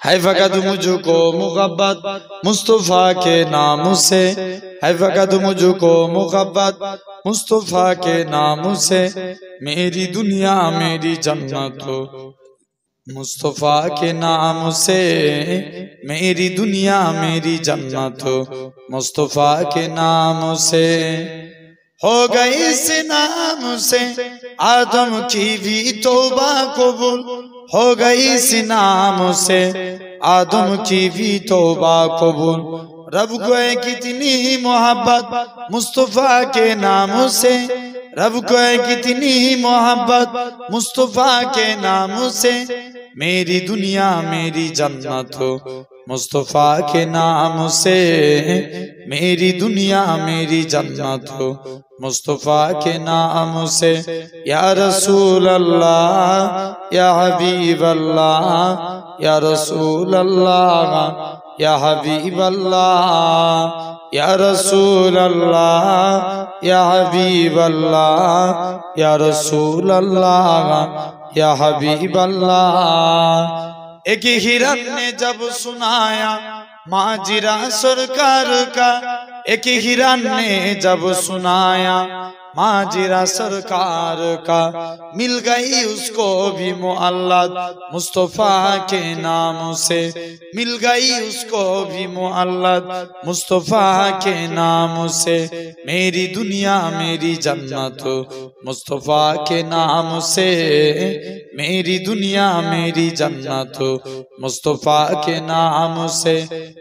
है फकत मुझको मुहब्बत मुस्तफा के नाम से, है फकत मुझको मुहब्बत मुस्तफा के नाम से। मेरी दुनिया मेरी जन्नत हो मुस्तफा के नाम से, मेरी दुनिया मेरी जन्नत हो मुस्तफा के नाम से। हो गई इस नाम से आदम की भी तौबा कबूल, हो गई इस नाम से आदम की भी तौबा कबूल। रब को है कितनी मोहब्बत मुस्तफा के नाम से, रब को है कितनी मोहब्बत मुस्तफा के नाम से। मेरी दुनिया मेरी जन्नत हो मुस्तफा के नाम से, मेरी दुनिया मेरी जन्नत हो मुस्तफा के नाम से। या रसूल अल्लाह या हबीब अल्लाह, या रसूल अल्लाह या हबीब अल्लाह, या रसूल अल्लाह या हबीब अल्लाह, या रसूल अल्लाह या हबीब अल्लाह। एक हिरन ने जब सुनाया माजिरा सरकार का, एक हिरन ने जब सुनाया माजिरा सरकार का, मिल गई उसको भी मुअल्लत मुस्तफा के नाम से, मिल गई उसको भी मुअल्लत मुस्तफा के नाम से। मेरी दुनिया मेरी जन्नत मुस्तफा के नाम से, मेरी दुनिया मेरी जन्नत मुस्तफा के नाम से।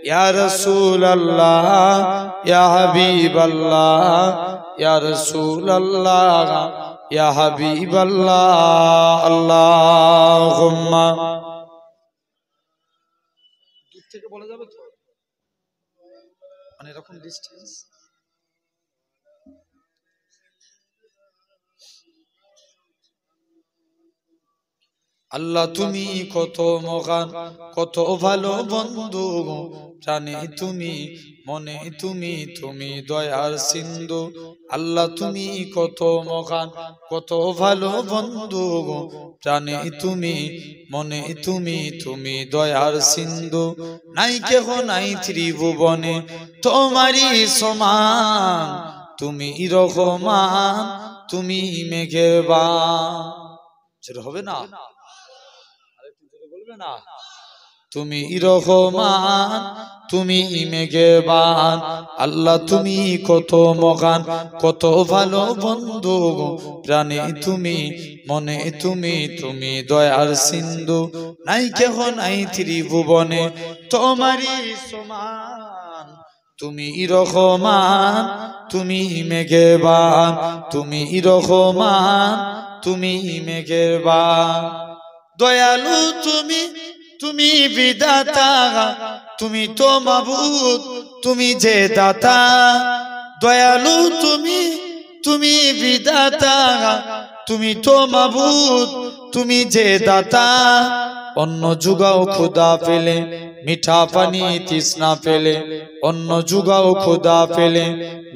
या रसूल अल्लाह या हबीब अल्लाह, या रसूल अल्लाह या हबीब अल्लाह। अल्लाहुम्मा दूर থেকে বলা যাবে তো, মানে এরকম ডিসটেন্স। আল্লাহ তুমি কত মহান কত ভালো বন্ধু, জানে তুমি মনে তুমি তুমি দয়ার সিন্ধু। আল্লাহ তুমি কত মহান কত ভালো বন্ধু, জানে তুমি মনে তুমি তুমি দয়ার সিন্ধু। নাই কেহ নাই ত্রিভুবনে তোমারই সমান, তুমি রহমান তুমি মেঘেরবান। যেটা হবে না না, তুমি রহমান তুমি মেঘেরবান। আল্লাহ তুমি কত মহান কত ভালো বন্ধু, প্রাণে তুমি মনে তুমি তুমি দয়ার সিন্ধু। নাই কেহ নাই ত্রিভুবনে তোমারই সমান, তুমি রহমান তুমি মেঘেরবান, তুমি রহমান তুমি মেঘেরবান। দয়ালু তুমি তুমি বিধাতা, তুমি তো মাবুদ তুমি যে দাতা। দয়ালু তুমি তুমি বিধাতা, তুমি তো মাবুদ তুমি যে দাতা। অন্ন যুগাও ক্ষুধা পেলে মিঠা পানি তৃষ্ণা পেলে, অন্ন যুগাও ক্ষুধা পেলে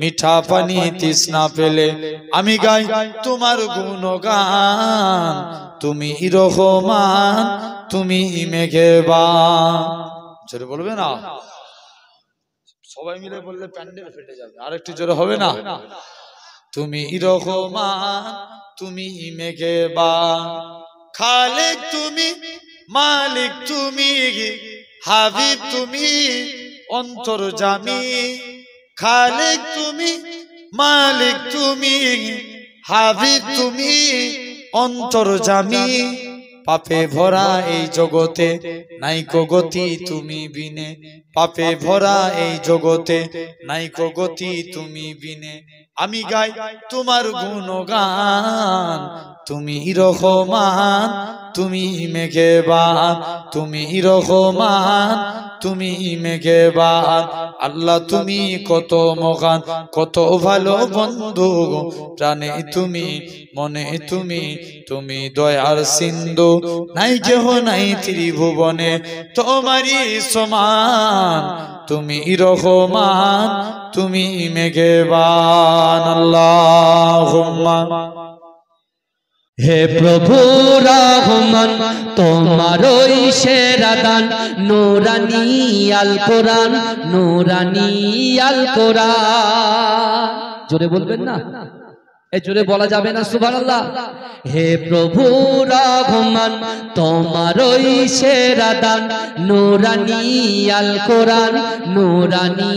মিঠা পানি তৃষ্ণা পেলে। আমি গাই তোমার গুণগান, তুমি রহমান তুমি মেঘেরবান। জোরে বলবে না, সবাই মিলে বললে প্যান্ডেল ফেটে যাবে, আরেকটু জোরে হবে না? তুমি রহমান তুমি মেঘেরবান। খালেক তুমি মালিক তুমি হাবিব তুমি অন্তর্যামী। খালেক তুমি মালিক তুমি হাবিব তুমি অন্তর্যামী। পাপে ভরা এই জগতে নাইকো গতি তুমি বিনে, পাপে ভরা এই জগতে নাইকো গতি তুমি বিনে। আমি গাই তোমার গুণগান, তুমি রহমান তুমি মেঘেরবান, তুমি রহমান তুমি মেঘেরবান। আল্লাহ তুমি কত মহান কত ভালো বন্ধু, প্রাণে তুমি মনে তুমি তুমি দয়ার সিন্ধু। নাই কেহ নাই ত্রিভুবনে তোমারই সমান, তুমি রহমান তুমি মেঘেরবান। আল্লাহুম্মা হে প্রভু রহমান তোমারই সেরা দান নূরানী আল কোরআন নূরানী আল কোরআন। জোরে বলবেন না? এই জোরে বলা যাবে না সুবহানাল্লাহ? হে প্রভু রহমান তোমারই সেরা দান নূরানী আল কোরআন নূরানী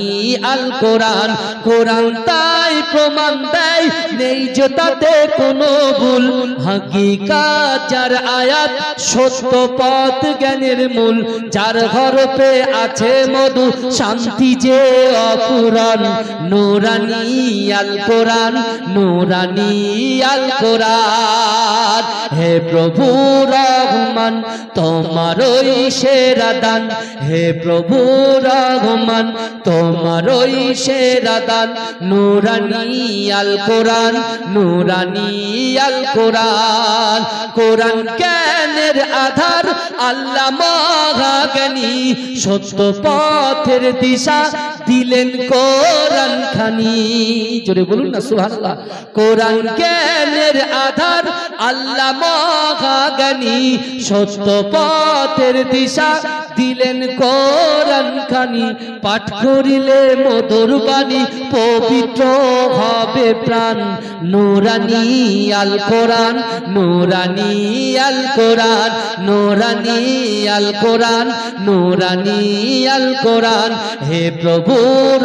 আল কোরআন। কোরআন তাই প্রমাণ দেয় নেই যে তাতে কোনো ভুল, হাকিকাত যার আয়াত সত্য পথ জ্ঞানের মূল, যার হরফে আছে মধু শান্তি যে অফুরান নূরানী আল কোরআন নূরানী আল কোরআন। হে প্রভু রহমান তোমারই সেরা দান হে প্রভু রহমান তোমারই সেরা দান নূরানী আল কোরআন নূরানী আল কোরআন। কোরআন জ্ঞানের আধার আল্লাহ মহাজ্ঞানী, সত্য পথের দিশা দিলেন কোরআন খানি। জোরে বলুন না সুবহানাল্লাহ? কোরআন জ্ঞানের আধার আল্লাহ মহাজ্ঞানী, সত্য পথের দিশা দিলেন কোরআন খানি। পাঠ করিলে মধুর বাণী পবিত্র হবে প্রাণ নূরানী আল কোরআন নূরানী আল কোরআন নূরানী আল কোরআন নূরানী আল কোরআন। হে প্রভু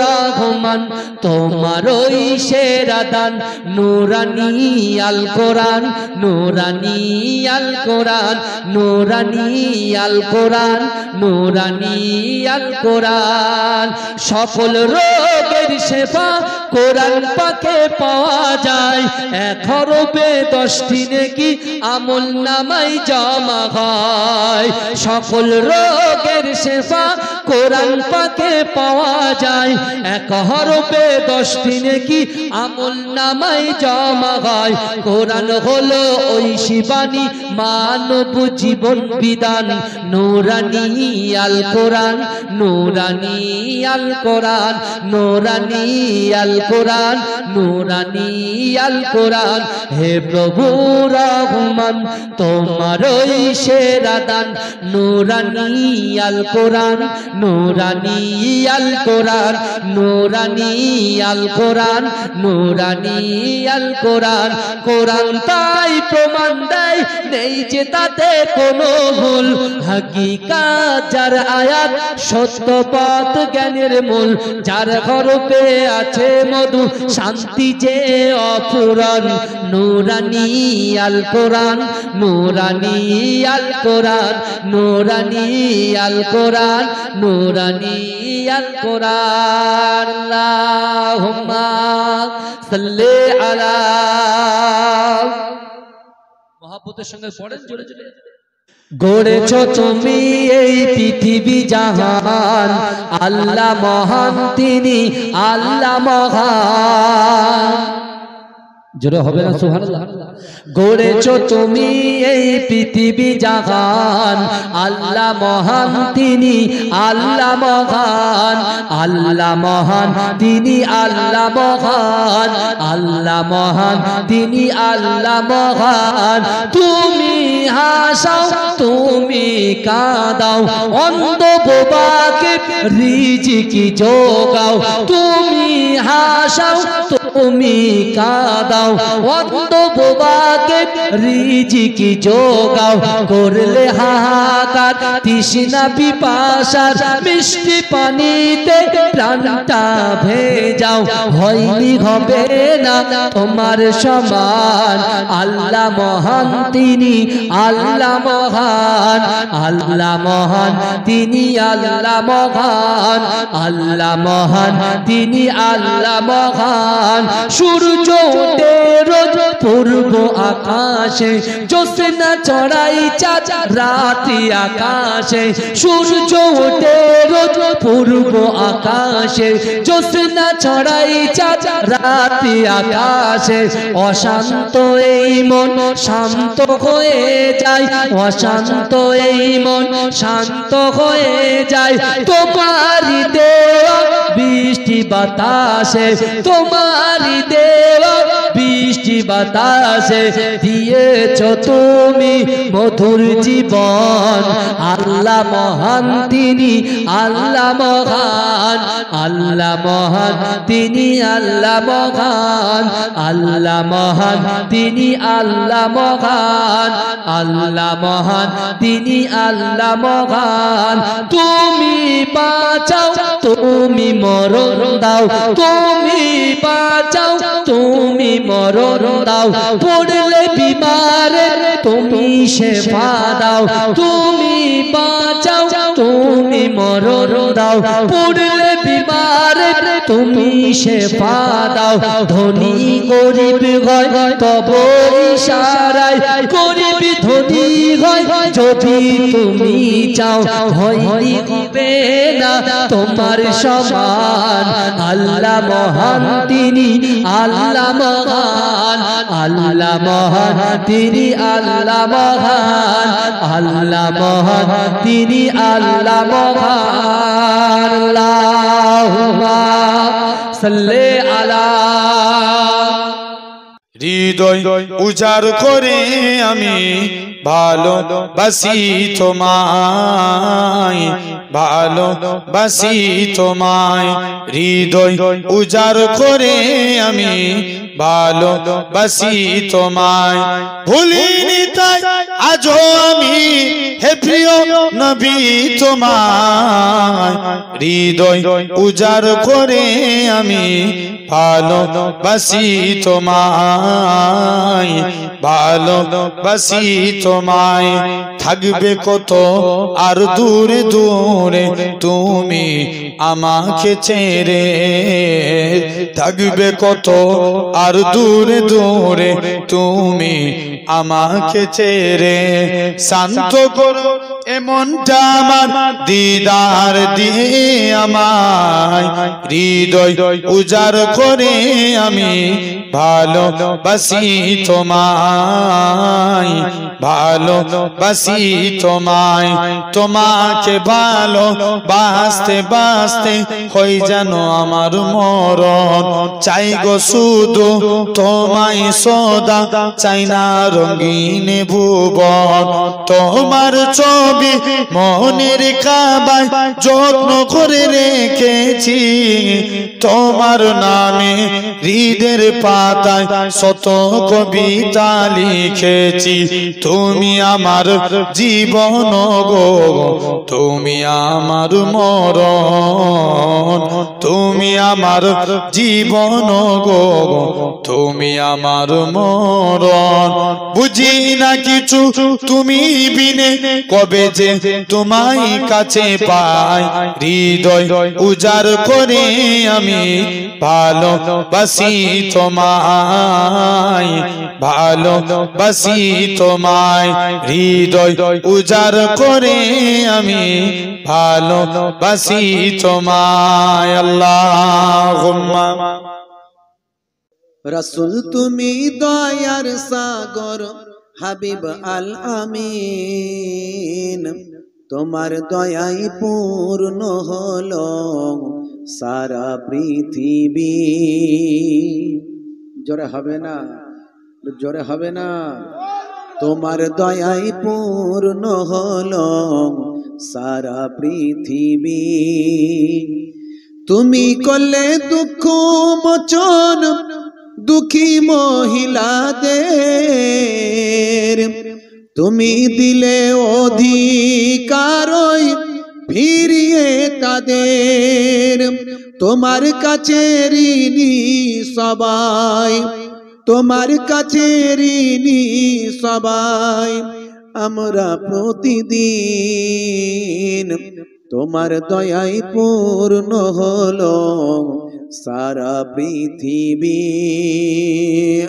রহমান তোমারই সেরা দান নূরানী আল কোরআন নূরানী আল কোরআন নূরানী আল কোরআন নূরানী আল কোরআন। সকল রোগের শেফা কোরআন পাকে পাওয়া যায়, ১ হরফে ১০টি নেকি আমল নামায় জমা হয়। সকল রোগের শেফা কোরআন পাকে পাওয়া যায়, ১ হরফে ১০টি নেকি আমল নামায় জমা হয়। কোরআন হলো ঐশী বাণী মানব জীবন বিধান নূরানী আল কোরআন নূরানী আল কোরআন নূরানী আল কোরআন নূরানী আল কোরআন। হে প্রভু রহমান তোমারই সেরা দান নূরানী আল কোরআন নূরানী আল কোরআন নূরানী আল কোরআন নূরানী আল কোরআন। কোরআন তাই প্রমাণ দেয় নেই যে তাতে কোনো ভুল, হাকিকাত যার আয়াত সত্য পথ জ্ঞানের মূল, যার হরফে আছে মধু শান্তি যে অফুরান নূরানী আল কোরআন নূরানী আল কোরআন নূরানী আল কোরআন নূরানী আল কোরআন। আল্লাহুম্মা সাল্লি আলা মহব্বতের সঙ্গে পড়েন জোরে জোরে। গড়েছ তুমি এই পৃথিবী জাহান আল্লাহ মহান তিনি আল্লাহ মহান। জোরে হবে না সুবহানাল্লাহ? গড়েছ তুমি এই পৃথিবী জাহান আল্লাহ মহান তিনি আল্লাহ মহান আল্লাহ মহান তিনি আল্লাহ মহান আল্লাহ মহান তিনি আল্লাহ মহান। তুমি হাসাও তুমি কাঁদাও অন্ধ বোবাকে রিজিকি যোগাও, তুমি হাসাও তুমি কাঁদাও অন্ধ বোবাকে রিজিকি যোগাও। করলে হাহাকার তৃষ্ণা পিপাসার মিষ্টি পানিতে প্রাণটা ভেজাও, হয়নি হবে না তোমার সমান আল্লাহ মহান তিনি আল্লাহ মহান আল্লাহ মহান তিনি আল্লাহ মহান আল্লাহ মহান তিনি আল্লাহ মহান। সূর্য ওঠে রোজ পূর্ব আকাশে, জ্যোৎস্না চড়াই চাঁদ রাতি আকাশে। সূর্য ওঠে রোজ পূর্ব আকাশে, জ্যোৎস্না চড়াই চাঁদ রাতি আকাশে। অশান্ত এই মন শান্ত হয়ে যায়, অশান্ত এই মন শান্ত হয়ে যায় তোমারই দেওয়া বৃষ্টি বাতাসে, তোমারই দেওয়া বৃষ্টি বৃষ্টি বাতাসে দিয়েছ তুমি মধুর জীবন আল্লাহ মহান তিনি আল্লাহ মহান আল্লাহ মহান তিনি আল্লাহ মহান আল্লাহ মহান তিনি আল্লাহ মহান আল্লাহ মহান তিনি আল্লাহ মহান তুমি বাঁচাও তুমি মরণ দাও তুমি বাঁচাও তুমি মরণ দাও পড়লে বিমারে তুমি শেফা দাও তুমি বাঁচাও তুমি মরণ দাও পড়লে বিমারে তুমি শেফা দাও ধনী গরিব হয় তব ইশারায় গরিব ধনী হয় যদি তুমি চাও হয়নি হবে না তোমার সমান আল্লাহ মহান তিনি আল্লাহ মহান আল্লাহ মহান তিনি আল্লাহ মহান আল্লাহ মহান তিনি আল্লাহ মহান আল্লাহুম্মা সাল্লি আলা হৃদয় উজাড় করে আমি ভালোবাসি তোমায় ভালোবাসি তোমায় হৃদয় উজাড় করে আমি ভালোবাসি তোমায় ভুলিনি তাই আজও আমি হে প্রিয় নবী তোমায় হৃদয় উজাড় করে আমি ভালোবাসি তোমায় ভালোবাসি তোমায় থাকবে কত আর দূরে দূরে তুমি আমাকে ছেড়ে থাকবে কত আর দূরে দূরে তুমি আমাকে ছেড়ে শান্ত করো এমনটা আমার দিদার দিয়ে আমায় হৃদয় উজাড় করে আমি ভালোবাসি তোমায় ভালোবাসি তোমায় তোমাকে ভালোবাসতে বাসতে হই যেন আমার মরণ চাই গো শুধু তোমায় সদা চাই না রঙিন ভুবন তোমার ছবি মনের কাবায় যত্ন করে রেখেছি তোমার নামে হৃদের পাতায় শত কবিতা লিখেছি তুমি আমার জীবন গো তুমি আমার মরণ তুমি আমার জীবন গো তুমি আমার মরণ বুঝি না কিছু তুমি বিনে কবে যে তোমায় কাছে পাই হৃদয় উজাড় করে আমি ভালোবাসি তোমায় ভালোবাসি তোমায় হৃদয় উজাড় করে আমি ভালোবাসি তোমায় আল্লাহুম্মা রাসূল তুমি দয়ার সাগর হাবিব আল আমিন তোমার দয়াই পূর্ণ হলো সারা পৃথিবী জোরে হবে না জোরে হবে না তোমার দয়াই পূর্ণ হলো সারা পৃথিবী তুমি করলে দুঃখ মোচন দুঃখী মহিলাদের তুমি দিলে অধিকার ফিরিয়ে তাদের তোমার কাছে ঋণী সবাই তোমার কাছে ঋণী সবাই আমরা প্রতিদিন তোমার দয়াই পূর্ণ হলো সারা পৃথিবী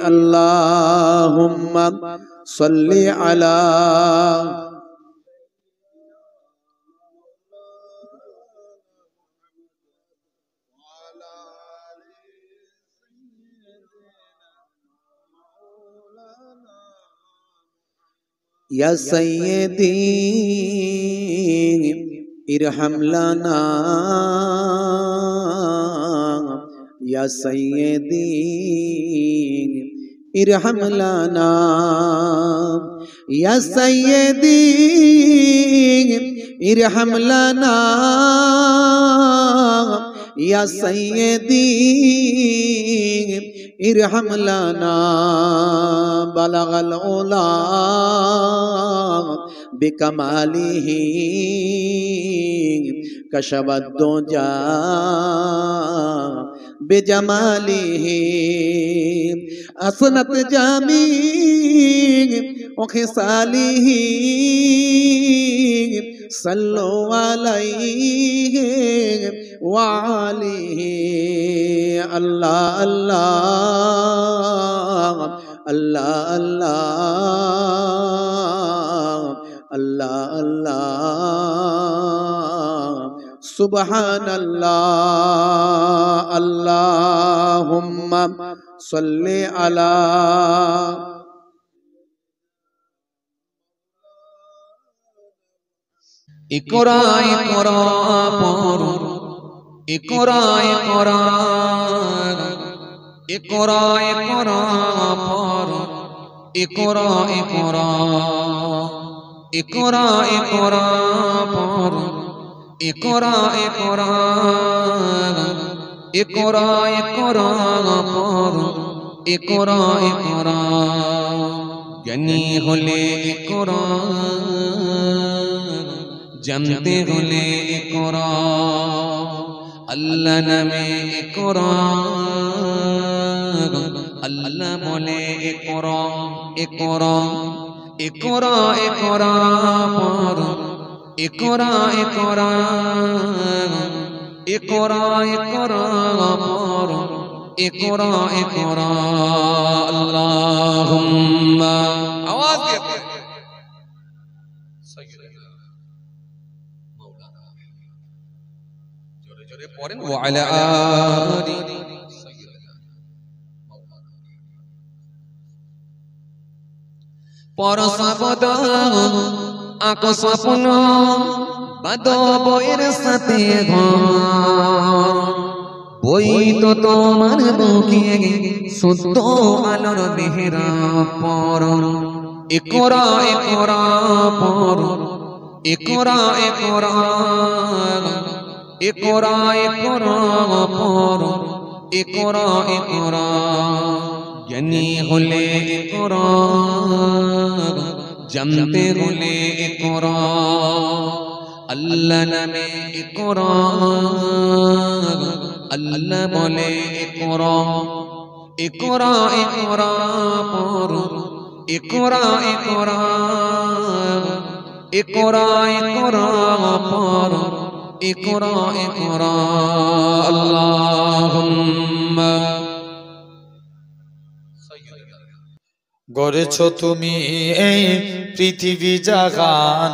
আল্লাহুম্মা সাল্লি আলা ইয়া সাইয়্যিদি ইরহাম লানা ইয়া সাইয়্যিদি इरहम लाना या सैयदी इरहम लाना या सैयदी इरहम लाना बलगल उला बिकमालिही कशबद्दुजा बेजमालिही असनत जामी वखिसालिही सल्लो अलैहि वालिही अल्लाह अल्लाह अल्लाह अल्लाह अल्लाह अल्लाह सुबहानल्लाह अल्लाहुम्मा सल्ली अला इकरा इकरा पर इकरा इकरा इकरा इकरा पर इकरा इकरा इकरा इकरा पर इकरा इकरा इकरा इकरा पर इकरा इकरा ज्ञानी होले इकरा जानते होले इकरा अल्लाह नामे इकरा अल्लाह बोले इकरा इकरा इकरा इकरा पर इकरा इकरा इकरा इकरा पर इकरा इकरा अल्लाहुम्मा आवाज देते जोरे जोरे पढ़ें व अला आलि परसबद আকস্বপ্ন বাদো বইয়ের সাথে ঘর বই তো তোমার বুকে শুদ্ধ আলোর মেহেরা পর একরা একরা পর একরা একরা একরা একরা পর একরা একরা জ্ঞানী হলে একরা जानते होले इकरा अल्लाह नामे इकरा अल्लाह बोले इकरा इकरा इकरा पर इकरा इकरा इकरा इकरा पर इकरा इकरा अल्लाहुम्मा গড়েছো তুমি এই পৃথিবী জাগান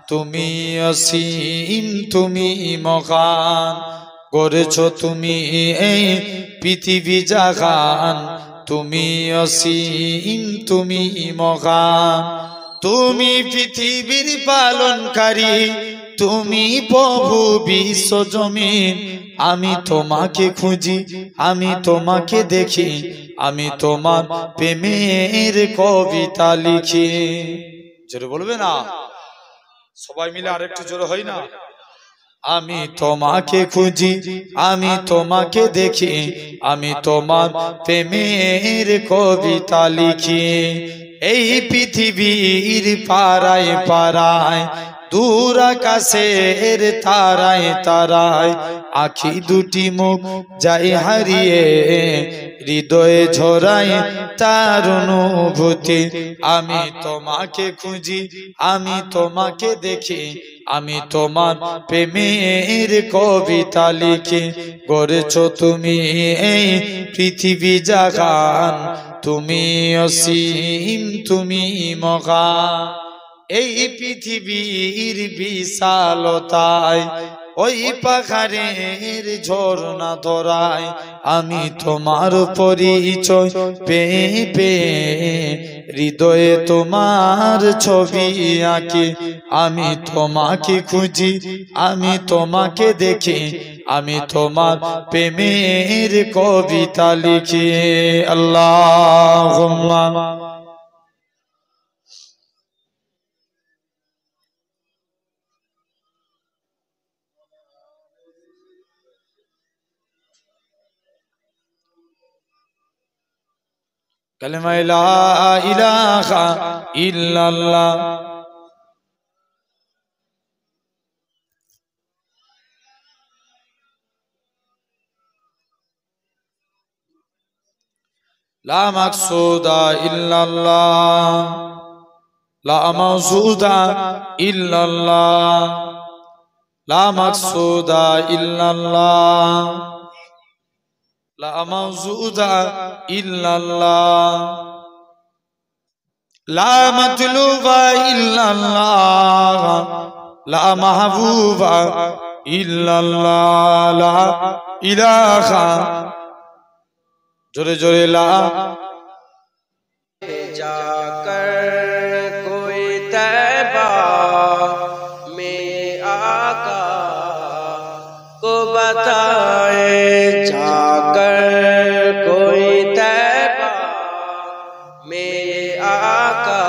তুমি অসীম তুমি মহান গড়েছো তুমি এই পৃথিবী জাগান তুমি অসীম তুমি মহান তুমি পৃথিবীর পালনকারী তুমি প্রভু বিশ্বজমিন আমি তোমাকে খুঁজি আমি তোমাকে দেখি আমি তোমার প্রেমের কবিতা লিখি জোরে বলবে না সবাই মিলে আরেকটু জোরে হয় না আমি তোমাকে খুঁজি আমি তোমাকে দেখি আমি তোমার প্রেমের কবিতা লিখি এই পৃথিবীর পাড়ায় পাড়ায় দূর আকাশের তারায় তারায় আখি দুটি মুখ যাই হারিয়ে হৃদয়ে ঝরায় তার অনুভূতি আমি তোমাকে খুঁজি আমি তোমাকে দেখি আমি তোমার প্রেমের কবিতা লিখি গড়েছো তুমি এই পৃথিবী জাগান তুমি অসীম তুমি মহান এই পৃথিবীর বিশালতায় ওই পাহাড়ের ঝর্ণা ধরায় আমি তোমার পরিচয় পেয়ে পেয়ে হৃদয়ে তোমার ছবি আঁকি আমি তোমাকে খুঁজি আমি তোমাকে দেখি আমি তোমার প্রেমের কবিতা লিখি আল্লাহুম্মা কালেমা লা ইলাহা ইল্লাল্লাহ লা মাকসুদা ইল্লাল্লাহ লা মাওজুদা ইল্লাল্লাহ লা মাকসুদা ইল্লাল্লাহ লা মাওজুদা ইল্লাল্লাহ লা মাতলুবা ইল্লাল্লাহ লা মাহবুবা ইল্লাল্লাহ লা ইলাহা जोरे जोरे ला जाकर कोई तैबा में आका को बताए जाकर कोई तैबा में आका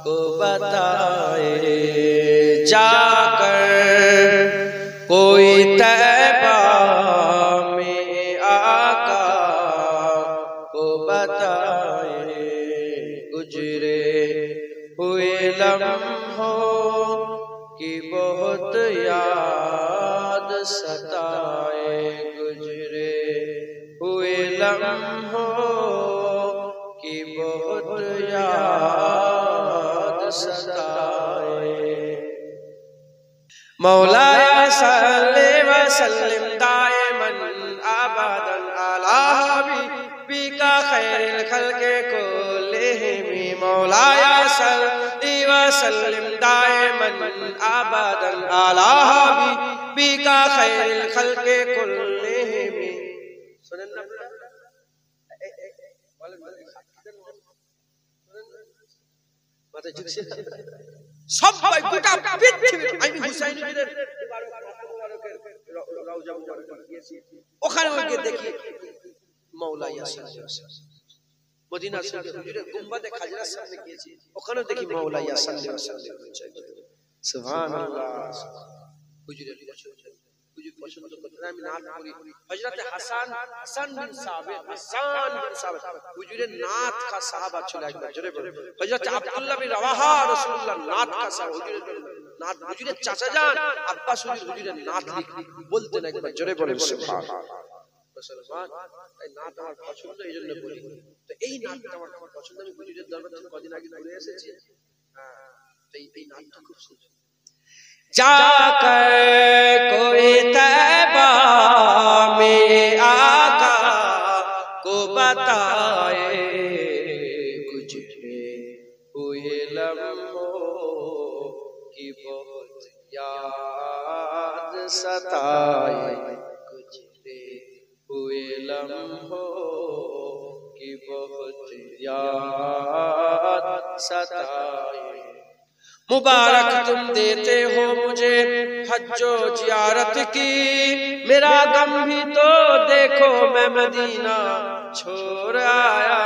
को बताए जाकर कोई तैबा गुजरे हुए लम्हों की बहुत याद सताए गुजरे हुए लम्हों की बहुत याद सताए मौलाया सल्ले व सल्लिम दाइमन अबदन अला हबीबिका खैरिल खल्क़ि कुल्लिहिम मौलाया सल्ली व सल्लिम दाइमन अबदन अला हबीबिका खैरिल खल्क़ि कुल्लिहिम सुनें ना माता जिसे सब भाई গোটা পৃথিবী আমি হুসাইনের রওজা মুবারক গিয়েছি ওখানে গিয়ে দেখি মওলা ইয়াসিন মদিনা শরীফের হুজুরের গুম্বাদে খাজরার সামনে গিয়েছি ওখানেও দেখি মওলা ইয়াসিন সুবহানাল্লাহ হুজুরের পছন্দ করতেন আমি নাত করি হযরত হাসান বিন সাবিত হুজুরের নাত का সাহাবা ছিল একবার জোরে বলে হযরত আব্দুল্লাহ বিন রওয়াহা রাসূলুল্লাহ নাত का সাহাবা হুজুরের নাত হুজুরের চাচা জান আব্বাস হুজুরের নাত বলতেন একবার জোরে বলেন সুবহানাল্লাহ মুসলমান এই নাত আমার পছন্দ এইজন্য বলি তো এই নাতটা আমার পছন্দ আমি হুজুরের দরবার থেকে কদিন আগে ঘুরে এসেছি তো এই নাতটা খুব সুন্দর जाकर कोई तैबा में आका को बताए गुजरे हुए लम्हों की बहुत याद सताए गुजरे हुए लम्हों की बहुत याद सताए मुबारक तुम देते हो मुझे हज्जो जियारत की मेरा गम भी तो देखो मैं मदीना छोड़ आया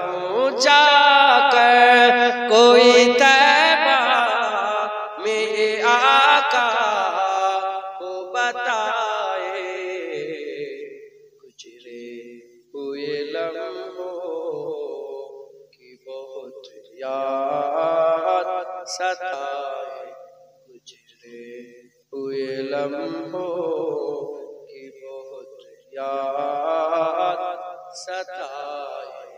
हूँ जाकर कोई तैबा में आका को बताए गुजरे हुए लम्हों की बहुत याद सताए गुजरे हुए लम्हों की बहुत याद सताए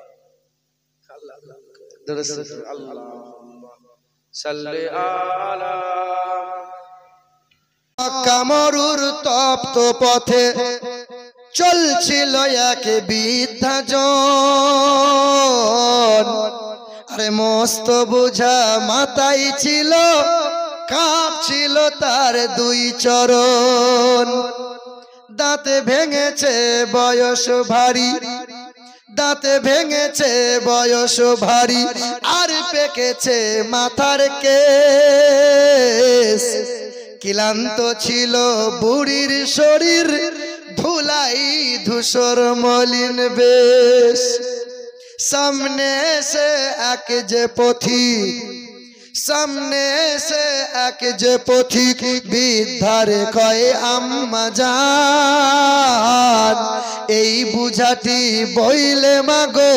अल्लाहुम्मा सल्ली अला কামরুর তপ্ত পথে চলছিল এক বৃদ্ধাজন আরে মস্ত বুঝা মাথায় ছিল কাঁপছিল তার দুই চরণ। দাঁতে ভেঙেছে বয়স ভারী, দাঁতে ভেঙেছে বয়স ভারী, আর পেকেছে মাথার কেশ। ক্লান্ত ছিল বুড়ির শরীর, ধুলাই ধূসর মলিন বেশ। সামনে এসে এক যে পথিক, সামনে এসে এক যে পথিক, বৃদ্ধারে কয় আম্মা জান, এই বুঝাটি বইলে মাগো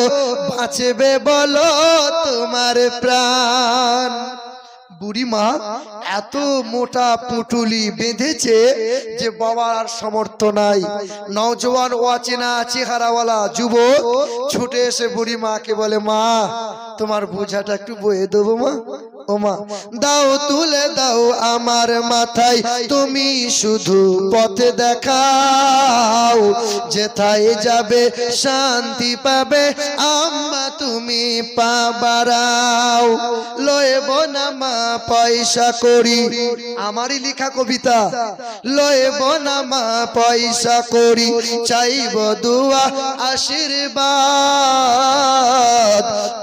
বাঁচবে বলো তোমার প্রাণ। বুড়িমা এত মোটা পুটুলি বেঁধেছে যে বাবার আর সামর্থ্য নাই। নওজওয়ান অচেনা চেহারাওয়ালা যুবক ছুটে এসে বুড়িমাকে বলে, মা তোমার বোঝাটা একটু বয়ে দেবো মা। ও মা দাও, তুলে দাও আমার মাথায়, তুমি শুধু পথে দেখাও, যেথায় যাবে শান্তি পাবে আম্মা তুমি পা বাড়াও। লয়েব না মা পয়সা করি, আমারই লেখা কবিতা। লয়েব না মা পয়সা করি, চাইব দুয়া আশীর্বাদ,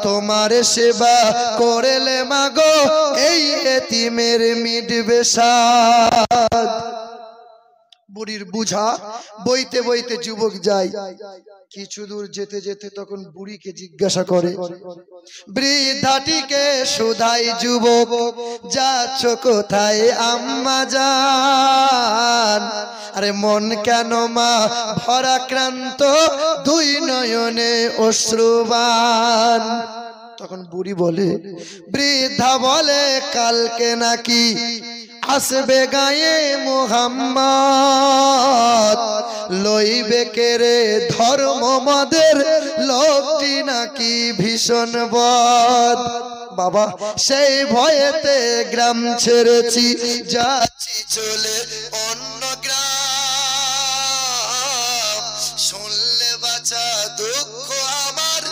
তোমার সেবা করেলে মাগো এই এতিমের মিটবে সাদ। বুড়ির বুঝা বইতে বইতে যুবক যায়। কিছু দূর যেতে যেতে তখন বুড়িকে জিজ্ঞাসা করে, বৃদ্ধাটিকে শুধাই যুবক, যাচ্ছ কোথায় আম্মা জান? আরে মন কেন মা ভরাক্রান্ত, দুই নয়নে অশ্রুবান। তখন বুড়ি বলে, বৃদ্ধা বলে কালকে নাকি আসবে গায়ে মুহাম্মদ, লইবে কেরে ধর্ম মদের, লোকটি নাকি ভীষণ বদ। বাবা সেই ভয়েতে গ্রাম ছেড়েছি, যাচ্ছি চলে অন্য গ্রাম, শুনলে বাঁচা দুঃখ আমার,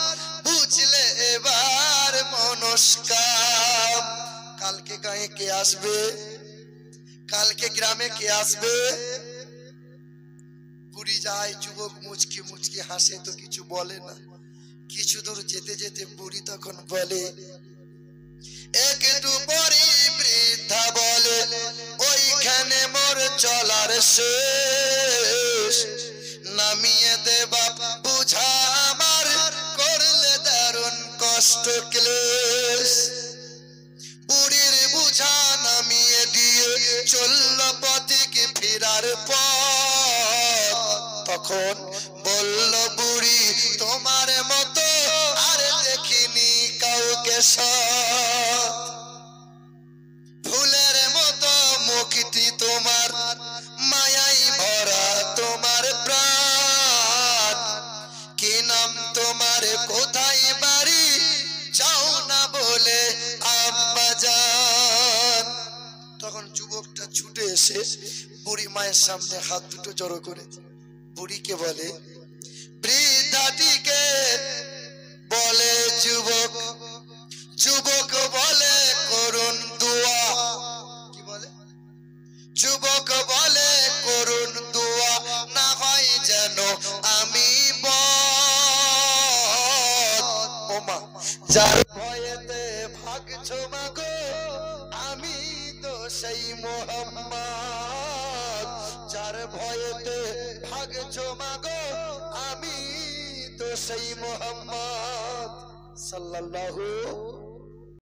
বুঝলে এবার মনস্কাম। কালকে গায়ে কে আসবে, কালকে গ্রামে কে আসবে? বুড়ি যায়, যুবক মুচকি মুচকি হাসে, তো কিছু বলে না। কিছু দূর যেতে যেতে বুড়ি তখন বলে, একটু পরে বৃদ্ধা বলে, ওইখানে মোর চলার শেষ, নামিয়ে দে বাপ বুঝা আমার, করলে দারুণ কষ্ট ক্লেশ। বুড়ির বুঝা নামিয়ে দিয়ে চলল পথিকে ফিরার পথ। তখন বলল বুড়ি, তোমার মতো আর দেখিনি কাউকে সৎ, ফুলের মতো মুখটি তোমার, মায়াই ভরা তোমার প্রাণ, কি নাম তোমার, কোথায় বাড়ি, যাও না বলে আব্বা জান। তখন যুবকটা ছুটে এসে বুড়ি মায়ের সামনে হাত দুটো জড়ো করে বুড়িকে বলে, বৃদ্ধাটিকে বলে যুবক, যুবক বলে করুন দোয়া। কি বলে? যুবক বলে করুন দোয়া, না হয় যেন আমি বদ। ওমা যার ভয়েতে ভাগছো মাগো, আমি তো সেই মোহাম্মদ, যার ভয়েতে ভাগছো মাগো, আমি তো সেই মোহাম্মদ সাল্লাল্লাহু